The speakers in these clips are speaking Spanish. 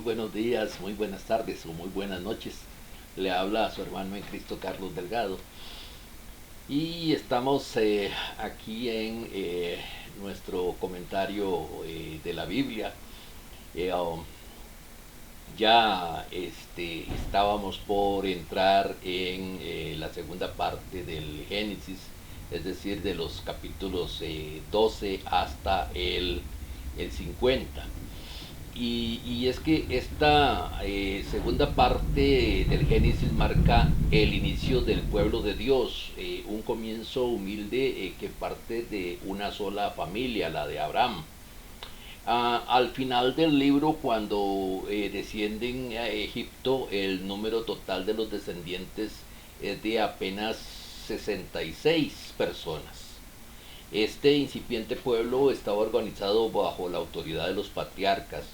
buenos días, muy buenas tardes o muy buenas noches. Le habla a su hermano en Cristo Carlos Delgado. Y estamos aquí en nuestro comentario de la Biblia. Eh, um, ya estábamos por entrar en la segunda parte del Génesis, es decir, de los capítulos 12 hasta el 50. Y es que esta segunda parte del Génesis marca el inicio del pueblo de Dios, un comienzo humilde que parte de una sola familia, la de Abraham. Al final del libro, cuando descienden a Egipto, el número total de los descendientes es de apenas 66 personas. Este incipiente pueblo estaba organizado bajo la autoridad de los patriarcas,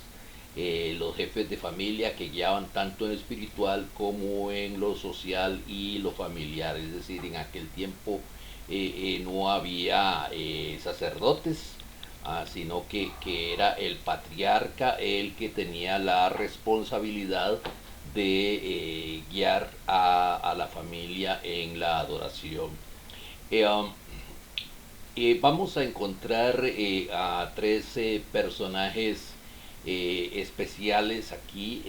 los jefes de familia que guiaban tanto en lo espiritual como en lo social y lo familiar. Es decir, en aquel tiempo no había sacerdotes, sino que era el patriarca el que tenía la responsabilidad de guiar a la familia en la adoración. Eh, um, Vamos a encontrar a tres personajes especiales aquí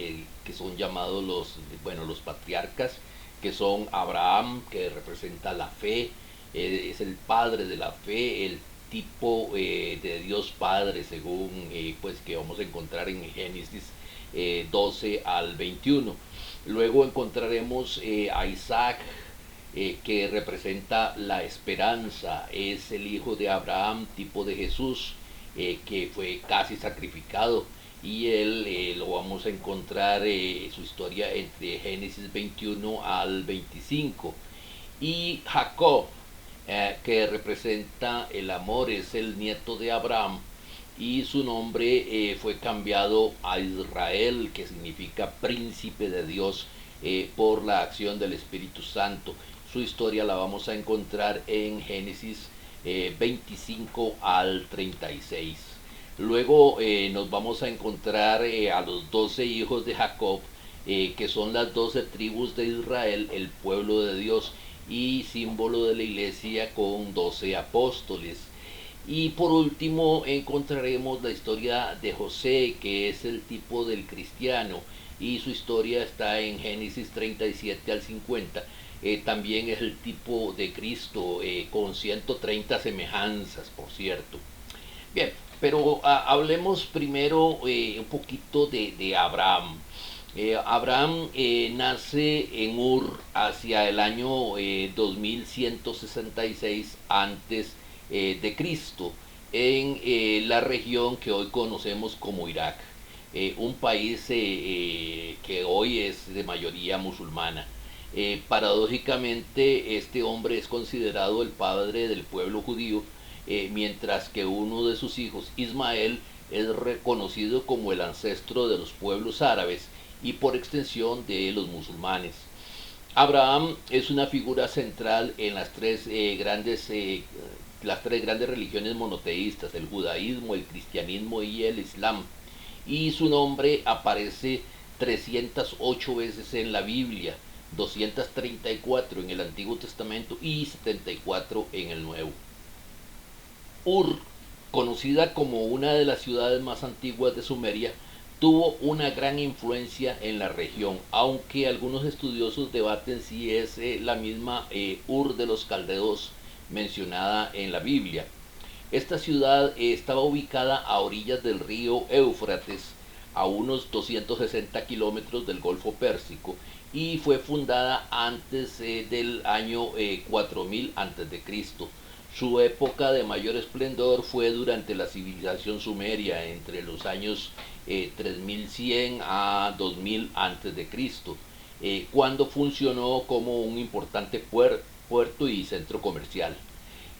que son llamados los patriarcas, que son Abraham, que representa la fe, es el padre de la fe, el tipo de Dios Padre, según pues que vamos a encontrar en Génesis 12 al 21. Luego encontraremos a Isaac, que representa la esperanza, es el hijo de Abraham, tipo de Jesús, que fue casi sacrificado, y él lo vamos a encontrar su historia entre Génesis 21 al 25. Y Jacob, que representa el amor, es el nieto de Abraham, y su nombre fue cambiado a Israel, que significa príncipe de Dios, por la acción del Espíritu Santo. Su historia la vamos a encontrar en Génesis 25 al 36. Luego nos vamos a encontrar a los 12 hijos de Jacob, que son las 12 tribus de Israel, el pueblo de Dios y símbolo de la iglesia con 12 apóstoles. Y por último encontraremos la historia de José, que es el tipo del cristiano, y su historia está en Génesis 37 al 50. También es el tipo de Cristo, con 130 semejanzas, por cierto. Bien, pero hablemos primero un poquito de Abraham. Abraham nace en Ur hacia el año 2166 antes de Cristo, en la región que hoy conocemos como Irak, un país que hoy es de mayoría musulmana. Paradójicamente, este hombre es considerado el padre del pueblo judío, mientras que uno de sus hijos, Ismael, es reconocido como el ancestro de los pueblos árabes y por extensión de los musulmanes. Abraham es una figura central en las tres grandes religiones monoteístas, el judaísmo, el cristianismo y el islam. Y su nombre aparece 308 veces en la Biblia, 234 en el Antiguo Testamento y 74 en el Nuevo. Ur, conocida como una de las ciudades más antiguas de Sumeria, tuvo una gran influencia en la región, aunque algunos estudiosos debaten si es la misma Ur de los Caldeos mencionada en la Biblia. Esta ciudad estaba ubicada a orillas del río Éufrates, a unos 260 kilómetros del Golfo Pérsico, y fue fundada antes del año 4000 a.C. Su época de mayor esplendor fue durante la civilización sumeria, entre los años 3100 a 2000 a.C., cuando funcionó como un importante puerto y centro comercial.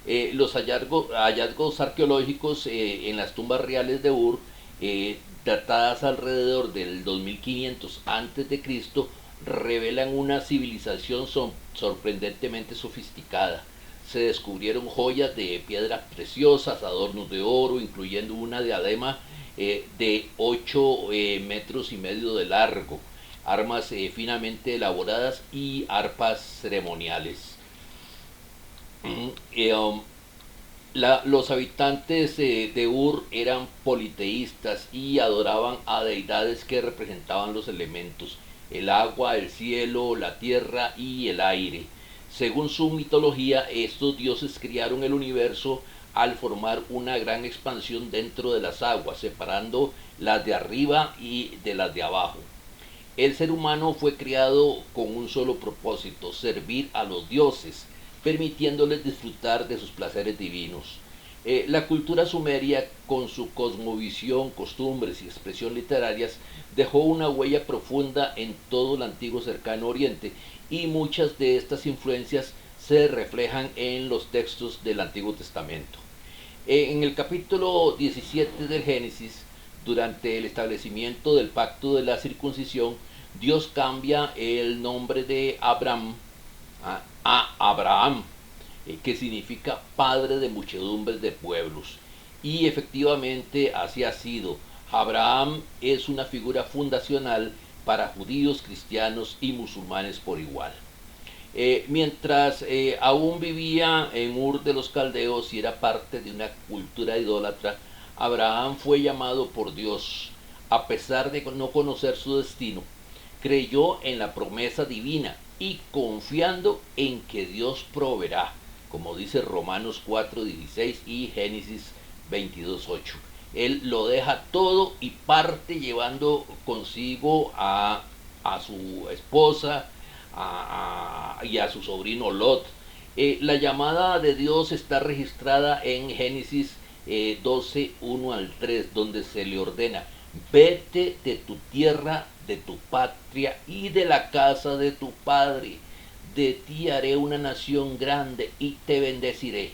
Hallazgos arqueológicos en las tumbas reales de Ur, datadas alrededor del 2500 a.C., revelan una civilización sorprendentemente sofisticada. Se descubrieron joyas de piedras preciosas, adornos de oro, incluyendo una diadema de 8 metros y medio de largo, armas finamente elaboradas y arpas ceremoniales. Eh, um, los habitantes de Ur eran politeístas y adoraban a deidades que representaban los elementos, el agua, el cielo, la tierra y el aire. Según su mitología, estos dioses crearon el universo al formar una gran expansión dentro de las aguas, separando las de arriba y de las de abajo. El ser humano fue creado con un solo propósito: servir a los dioses, permitiéndoles disfrutar de sus placeres divinos. La cultura sumeria, con su cosmovisión, costumbres y expresión literarias, dejó una huella profunda en todo el antiguo cercano oriente, y muchas de estas influencias se reflejan en los textos del Antiguo Testamento. En el capítulo 17 del Génesis, durante el establecimiento del pacto de la circuncisión, Dios cambia el nombre de Abraham a Abraham, que significa padre de muchedumbres de pueblos. Y efectivamente así ha sido. Abraham es una figura fundacional para judíos, cristianos y musulmanes por igual. Mientras aún vivía en Ur de los Caldeos y era parte de una cultura idólatra, Abraham fue llamado por Dios. A pesar de no conocer su destino, creyó en la promesa divina y confiando en que Dios proveerá, como dice Romanos 4:16 y Génesis 22:8. Él lo deja todo y parte llevando consigo a su esposa y a su sobrino Lot. La llamada de Dios está registrada en Génesis 12:1 al 3, donde se le ordena: vete de tu tierra, de tu patria y de la casa de tu padre. De ti haré una nación grande y te bendeciré.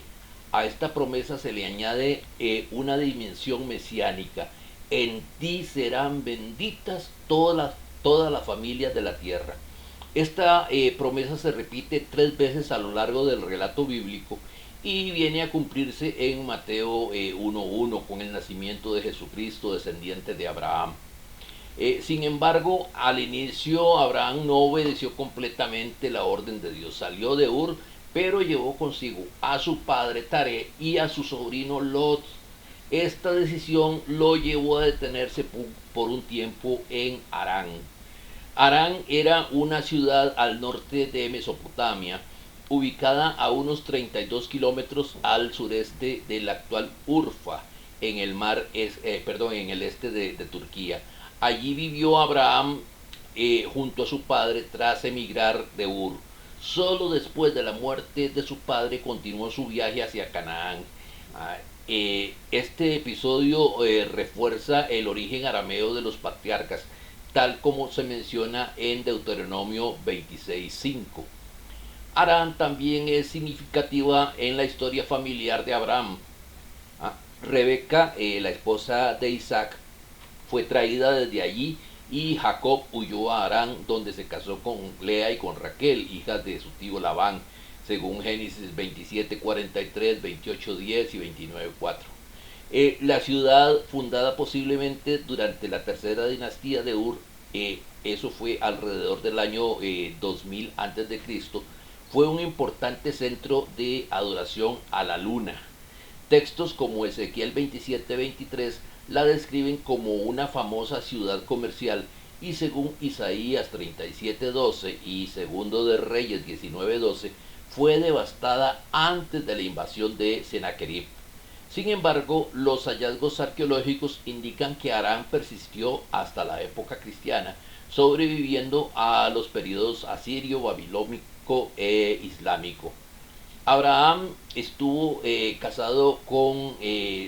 A esta promesa se le añade una dimensión mesiánica: en ti serán benditas todas las familias de la tierra. Esta promesa se repite 3 veces a lo largo del relato bíblico y viene a cumplirse en Mateo 1:1 con el nacimiento de Jesucristo, descendiente de Abraham. Sin embargo, al inicio Abraham no obedeció completamente la orden de Dios. Salió de Ur, pero llevó consigo a su padre Taré y a su sobrino Lot. Esta decisión lo llevó a detenerse por un tiempo en Harán. Harán era una ciudad al norte de Mesopotamia, ubicada a unos 32 kilómetros al sureste del actual Urfa, en en el este de Turquía. Allí vivió Abraham junto a su padre tras emigrar de Ur. Solo después de la muerte de su padre continuó su viaje hacia Canaán. Este episodio refuerza el origen arameo de los patriarcas, tal como se menciona en Deuteronomio 26:5. Harán también es significativa en la historia familiar de Abraham. Rebeca, la esposa de Isaac, fue traída desde allí y Jacob huyó a Harán, donde se casó con Lea y con Raquel, hijas de su tío Labán, según Génesis 27:43, 28:10 y 29:4. La ciudad, fundada posiblemente durante la tercera dinastía de Ur, eso fue alrededor del año 2000 a.C., fue un importante centro de adoración a la luna. Textos como Ezequiel 27:23 la describen como una famosa ciudad comercial, y según Isaías 37:12 y Segundo de Reyes 19:12, fue devastada antes de la invasión de Sennacherib. Sin embargo, los hallazgos arqueológicos indican que Harán persistió hasta la época cristiana, sobreviviendo a los periodos asirio, babilónico e islámico. Abraham estuvo casado con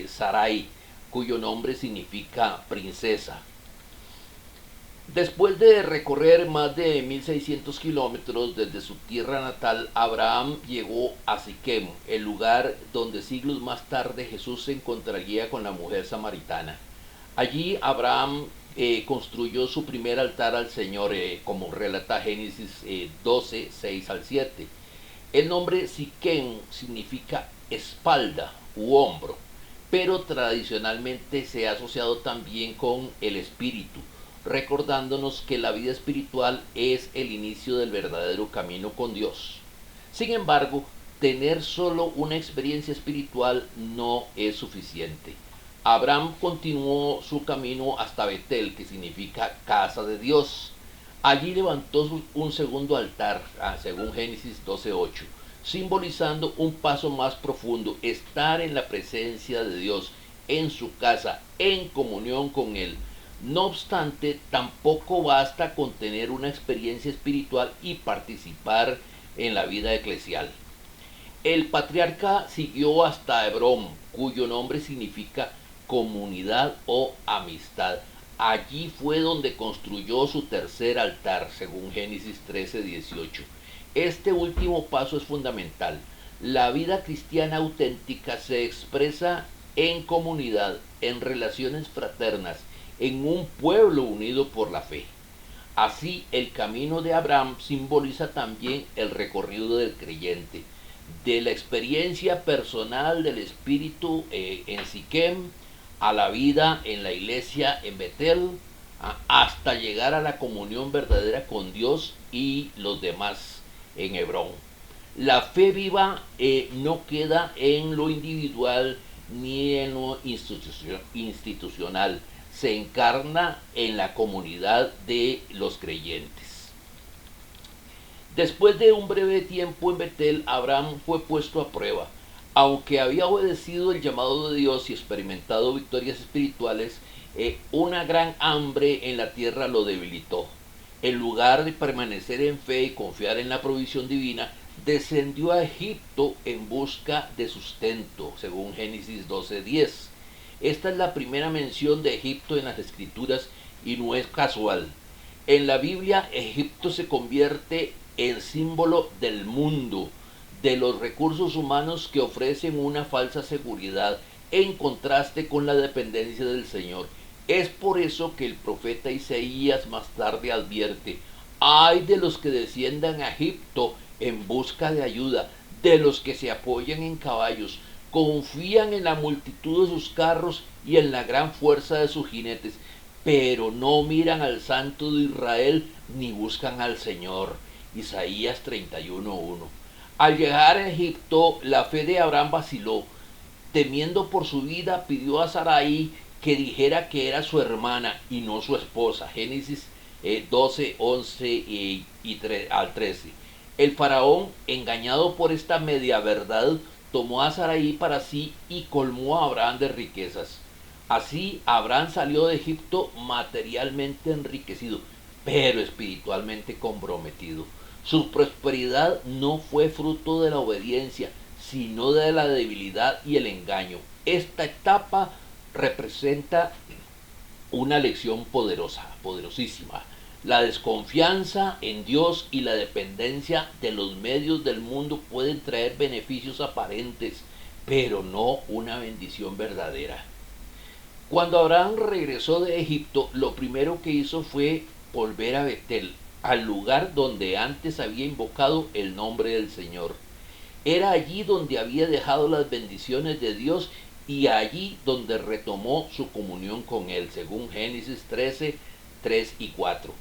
Sarai, cuyo nombre significa princesa. Después de recorrer más de 1600 kilómetros desde su tierra natal, Abraham llegó a Siquem, el lugar donde siglos más tarde Jesús se encontraría con la mujer samaritana. Allí Abraham construyó su primer altar al Señor, como relata Génesis 12:6 al 7. El nombre Siquem significa espalda u hombro. pero tradicionalmente se ha asociado también con el espíritu, recordándonos que la vida espiritual es el inicio del verdadero camino con Dios. Sin embargo, tener solo una experiencia espiritual no es suficiente. Abraham continuó su camino hasta Betel, que significa casa de Dios. Allí levantó un segundo altar, según Génesis 12:8, simbolizando un paso más profundo, estar en la presencia de Dios, en su casa, en comunión con Él. No obstante, tampoco basta con tener una experiencia espiritual y participar en la vida eclesial. El patriarca siguió hasta Hebrón, cuyo nombre significa comunidad o amistad. Allí fue donde construyó su tercer altar, según Génesis 13:18. Este último paso es fundamental. La vida cristiana auténtica se expresa en comunidad, en relaciones fraternas, en un pueblo unido por la fe. Así, el camino de Abraham simboliza también el recorrido del creyente, de la experiencia personal del Espíritu en Siquem, a la vida en la iglesia en Betel, hasta llegar a la comunión verdadera con Dios y los demás en Hebrón. La fe viva no queda en lo individual ni en lo institucional, se encarna en la comunidad de los creyentes. Después de un breve tiempo en Betel, Abraham fue puesto a prueba. Aunque había obedecido el llamado de Dios y experimentado victorias espirituales, una gran hambre en la tierra lo debilitó. En lugar de permanecer en fe y confiar en la provisión divina, descendió a Egipto en busca de sustento, según Génesis 12:10. Esta es la primera mención de Egipto en las Escrituras y no es casual. En la Biblia, Egipto se convierte en símbolo del mundo, de los recursos humanos que ofrecen una falsa seguridad en contraste con la dependencia del Señor. Es por eso que el profeta Isaías más tarde advierte: ay de los que desciendan a Egipto en busca de ayuda, de los que se apoyan en caballos, confían en la multitud de sus carros y en la gran fuerza de sus jinetes, pero no miran al Santo de Israel ni buscan al Señor. Isaías 31:1. Al llegar a Egipto, la fe de Abraham vaciló. Temiendo por su vida, pidió a Sarai que dijera que era su hermana y no su esposa. Génesis 12:11 al 13. El faraón, engañado por esta media verdad, tomó a Sarai para sí y colmó a Abraham de riquezas. Así, Abraham salió de Egipto materialmente enriquecido, pero espiritualmente comprometido. Su prosperidad no fue fruto de la obediencia, sino de la debilidad y el engaño. Esta etapa representa una lección poderosa, poderosísima. La desconfianza en Dios y la dependencia de los medios del mundo pueden traer beneficios aparentes, pero no una bendición verdadera. Cuando Abraham regresó de Egipto, lo primero que hizo fue volver a Betel, al lugar donde antes había invocado el nombre del Señor. Era allí donde había dejado las bendiciones de Dios y allí donde retomó su comunión con Él, según Génesis 13:3 y 4.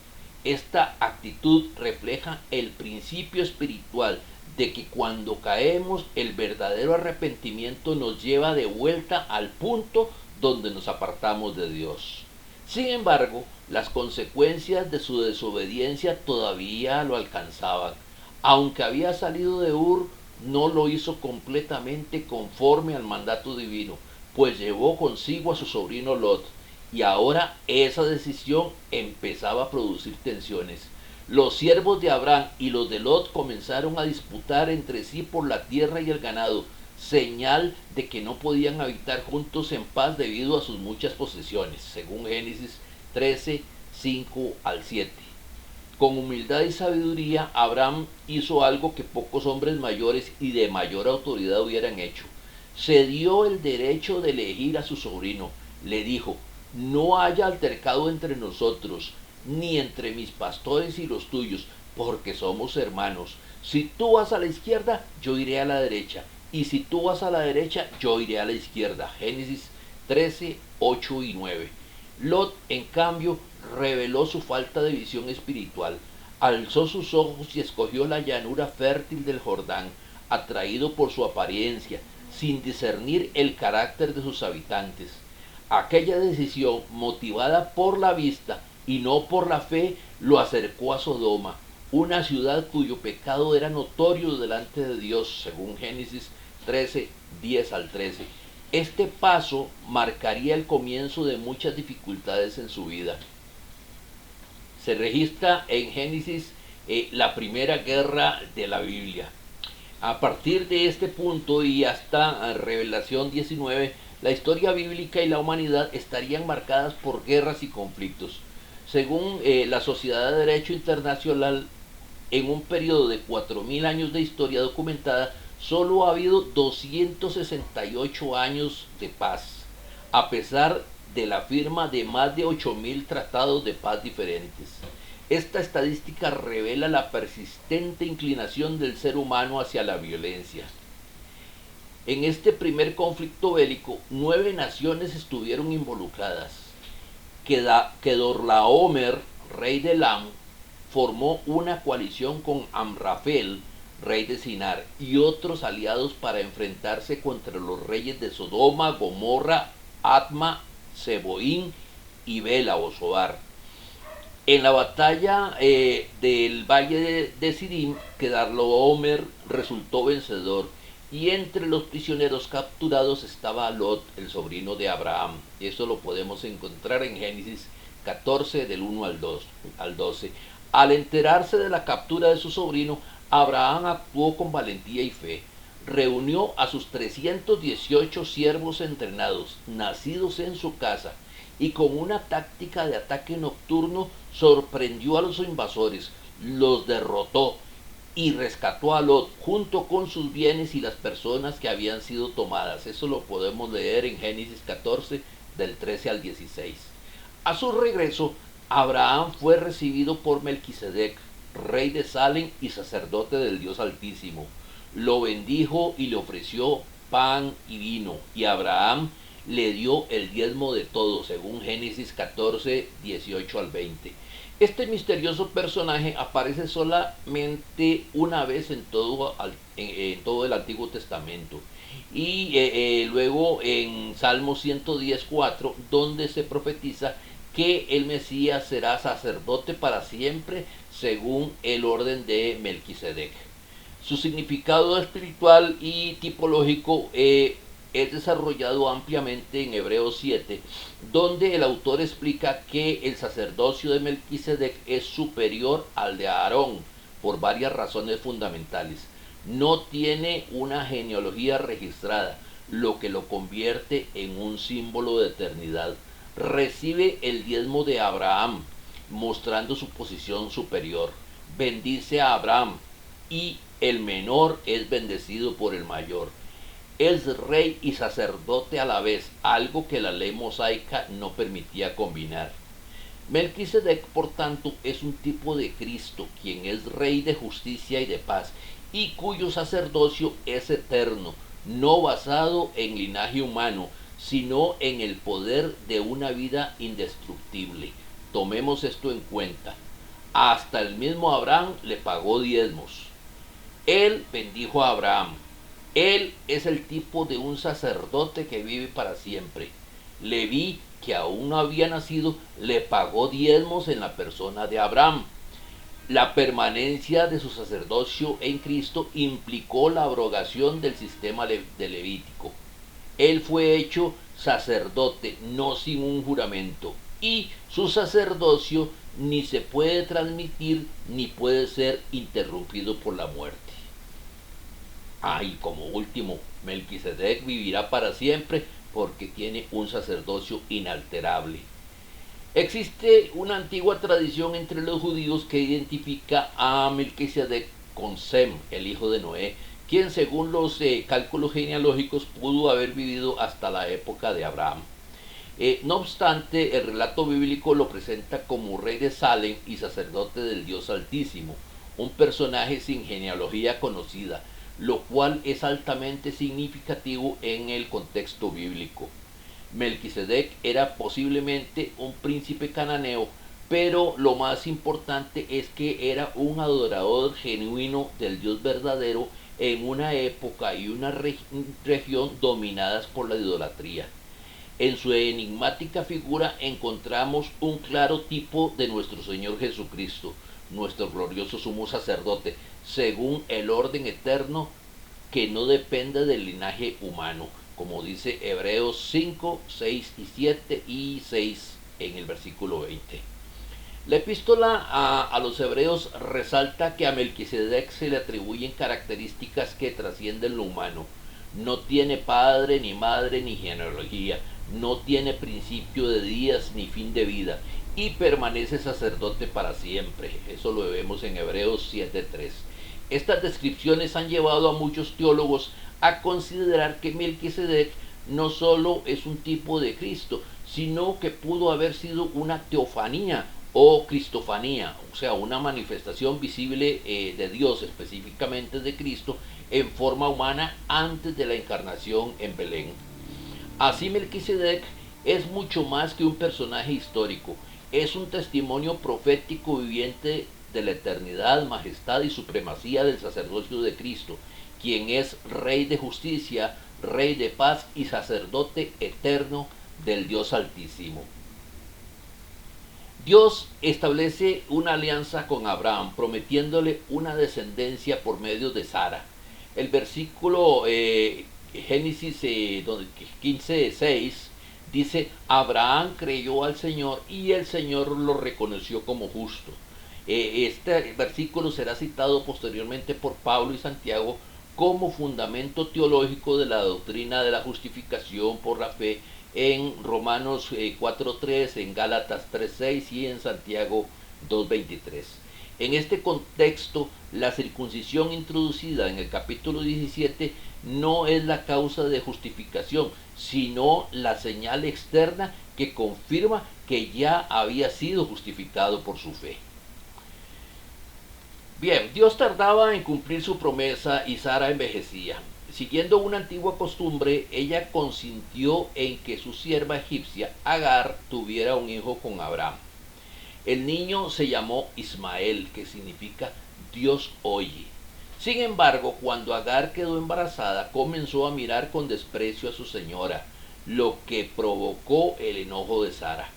Esta actitud refleja el principio espiritual de que cuando caemos, el verdadero arrepentimiento nos lleva de vuelta al punto donde nos apartamos de Dios. Sin embargo, las consecuencias de su desobediencia todavía lo alcanzaban. Aunque había salido de Ur, no lo hizo completamente conforme al mandato divino, pues llevó consigo a su sobrino Lot, y ahora esa decisión empezaba a producir tensiones. Los siervos de Abraham y los de Lot comenzaron a disputar entre sí por la tierra y el ganado, señal de que no podían habitar juntos en paz debido a sus muchas posesiones, según Génesis 13:5 al 7. Con humildad y sabiduría, Abraham hizo algo que pocos hombres mayores y de mayor autoridad hubieran hecho. Se dio el derecho de elegir a su sobrino. Le dijo: no haya altercado entre nosotros, ni entre mis pastores y los tuyos, porque somos hermanos. Si tú vas a la izquierda, yo iré a la derecha. y si tú vas a la derecha, yo iré a la izquierda. Génesis 13, 8 y 9. Lot, en cambio, reveló su falta de visión espiritual. Alzó sus ojos y escogió la llanura fértil del Jordán, atraído por su apariencia, sin discernir el carácter de sus habitantes. Aquella decisión, motivada por la vista y no por la fe, lo acercó a Sodoma, una ciudad cuyo pecado era notorio delante de Dios, según Génesis 13, 10 al 13. Este paso marcaría el comienzo de muchas dificultades en su vida. Se registra en Génesis la primera guerra de la Biblia. A partir de este punto y hasta Revelación 19, la historia bíblica y la humanidad estarían marcadas por guerras y conflictos. Según la Sociedad de Derecho Internacional, en un periodo de 4000 años de historia documentada, solo ha habido 268 años de paz, a pesar de la firma de más de 8000 tratados de paz diferentes. Esta estadística revela la persistente inclinación del ser humano hacia la violencia. En este primer conflicto bélico, 9 naciones estuvieron involucradas. Kedorlaomer, rey de Elam, formó una coalición con Amrafel, rey de Sinar, y otros aliados para enfrentarse contra los reyes de Sodoma, Gomorra, Atma, Seboín y Bela o Zoar. En la batalla del valle de Sidim, Kedorlaomer resultó vencedor, y entre los prisioneros capturados estaba Lot, el sobrino de Abraham. Eso lo podemos encontrar en Génesis 14 del 1 al 12. Al enterarse de la captura de su sobrino, Abraham actuó con valentía y fe. Reunió a sus 318 siervos entrenados, nacidos en su casa, y con una táctica de ataque nocturno sorprendió a los invasores, los derrotó y rescató a Lot junto con sus bienes y las personas que habían sido tomadas. Eso lo podemos leer en Génesis 14 del 13 al 16. A su regreso, Abraham fue recibido por Melquisedec, rey de Salem y sacerdote del Dios Altísimo. Lo bendijo y le ofreció pan y vino, y Abraham le dio el diezmo de todo, según Génesis 14, 18 al 20. Este misterioso personaje aparece solamente una vez en todo el Antiguo Testamento, y luego en Salmo 110:4, donde se profetiza que el Mesías será sacerdote para siempre según el orden de Melquisedec. Su significado espiritual y tipológico es desarrollado ampliamente en Hebreos 7, donde el autor explica que el sacerdocio de Melquisedec es superior al de Aarón por varias razones fundamentales. No tiene una genealogía registrada, lo que lo convierte en un símbolo de eternidad. Recibe el diezmo de Abraham, mostrando su posición superior. Bendice a Abraham y el menor es bendecido por el mayor. Es rey y sacerdote a la vez, algo que la ley mosaica no permitía combinar. Melquisedec, por tanto, es un tipo de Cristo, quien es rey de justicia y de paz, y cuyo sacerdocio es eterno, no basado en linaje humano, sino en el poder de una vida indestructible. Tomemos esto en cuenta. Hasta el mismo Abraham le pagó diezmos. Él bendijo a Abraham. Él es el tipo de un sacerdote que vive para siempre. Leví, que aún no había nacido, le pagó diezmos en la persona de Abraham. La permanencia de su sacerdocio en Cristo implicó la abrogación del sistema de Levítico. Él fue hecho sacerdote, no sin un juramento, y su sacerdocio ni se puede transmitir ni puede ser interrumpido por la muerte. Y como último, Melquisedec vivirá para siempre porque tiene un sacerdocio inalterable. Existe una antigua tradición entre los judíos que identifica a Melquisedec con Sem, el hijo de Noé, quien según los cálculos genealógicos pudo haber vivido hasta la época de Abraham. No obstante, el relato bíblico lo presenta como rey de Salem y sacerdote del Dios Altísimo, un personaje sin genealogía conocida. lo cual es altamente significativo en el contexto bíblico. Melquisedec era posiblemente un príncipe cananeo, pero lo más importante es que era un adorador genuino del Dios verdadero en una época y una región dominadas por la idolatría. En su enigmática figura encontramos un claro tipo de nuestro Señor Jesucristo, nuestro glorioso sumo sacerdote, según el orden eterno que no depende del linaje humano, como dice Hebreos 5, 6 y 7 y 6 en el versículo 20. La epístola a los hebreos resalta que a Melquisedec se le atribuyen características que trascienden lo humano. No tiene padre, ni madre, ni genealogía. No tiene principio de días, ni fin de vida. Y permanece sacerdote para siempre. Eso lo vemos en Hebreos 7:3. Estas descripciones han llevado a muchos teólogos a considerar que Melquisedec no solo es un tipo de Cristo, sino que pudo haber sido una teofanía o cristofanía, o sea, una manifestación visible de Dios, específicamente de Cristo, en forma humana antes de la encarnación en Belén. Así Melquisedec es mucho más que un personaje histórico, es un testimonio profético viviente de la eternidad, majestad y supremacía del sacerdocio de Cristo, quien es Rey de justicia, Rey de paz y sacerdote eterno del Dios Altísimo. Dios establece una alianza con Abraham, prometiéndole una descendencia por medio de Sara. El versículo Génesis 15:6 dice: Abraham creyó al Señor y el Señor lo reconoció como justo. Este versículo será citado posteriormente por Pablo y Santiago como fundamento teológico de la doctrina de la justificación por la fe en Romanos 4:3, en Gálatas 3:6 y en Santiago 2:23. En este contexto, la circuncisión introducida en el capítulo 17 no es la causa de justificación, sino la señal externa que confirma que ya había sido justificado por su fe. Bien, Dios tardaba en cumplir su promesa y Sara envejecía. Siguiendo una antigua costumbre, ella consintió en que su sierva egipcia, Agar, tuviera un hijo con Abraham. El niño se llamó Ismael, que significa Dios oye. Sin embargo, cuando Agar quedó embarazada, comenzó a mirar con desprecio a su señora, lo que provocó el enojo de Sara.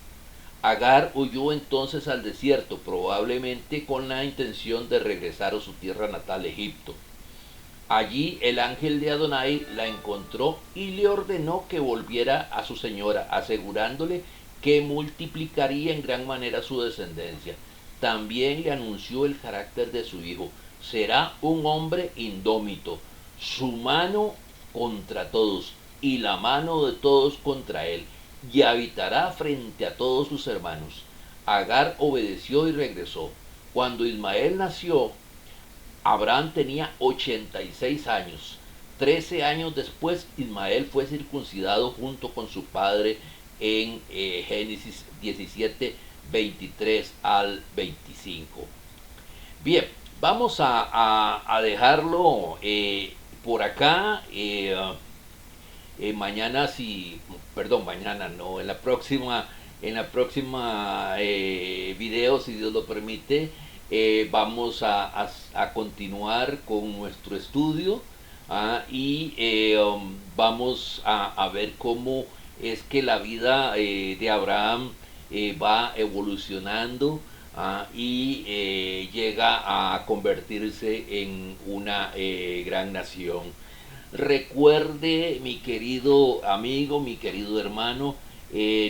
Agar huyó entonces al desierto, probablemente con la intención de regresar a su tierra natal, Egipto. Allí el ángel de Adonai la encontró y le ordenó que volviera a su señora, asegurándole que multiplicaría en gran manera su descendencia. También le anunció el carácter de su hijo: será un hombre indómito, su mano contra todos y la mano de todos contra él, y habitará frente a todos sus hermanos. Agar obedeció y regresó. Cuando Ismael nació, Abraham tenía 86 años. 13 años después, Ismael fue circuncidado junto con su padre en Génesis 17, 23 al 25. Bien, vamos a dejarlo por acá. Mañana, si, perdón, mañana no, en la próxima video, si Dios lo permite, vamos a continuar con nuestro estudio, y vamos a ver cómo es que la vida de Abraham va evolucionando, y llega a convertirse en una gran nación. Recuerde, mi querido amigo, mi querido hermano,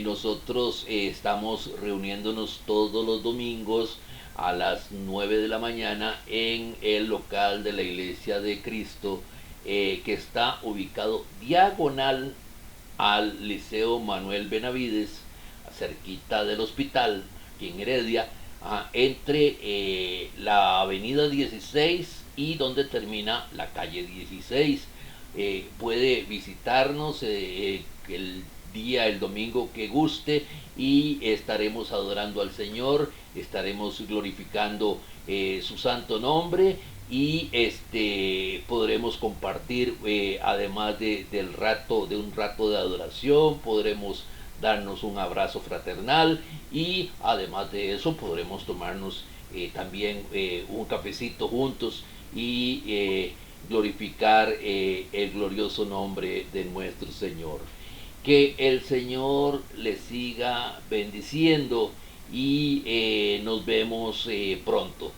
nosotros estamos reuniéndonos todos los domingos a las 9 de la mañana en el local de la Iglesia de Cristo, que está ubicado diagonal al Liceo Manuel Benavides, cerquita del hospital, aquí en Heredia, entre la avenida 16 y donde termina la calle 16. Puede visitarnos el domingo que guste, y estaremos adorando al Señor, estaremos glorificando su santo nombre, y podremos compartir, además de un rato de adoración, podremos darnos un abrazo fraternal, y además de eso podremos tomarnos también un cafecito juntos y glorificar el glorioso nombre de nuestro Señor. Que el Señor les siga bendiciendo, y nos vemos pronto.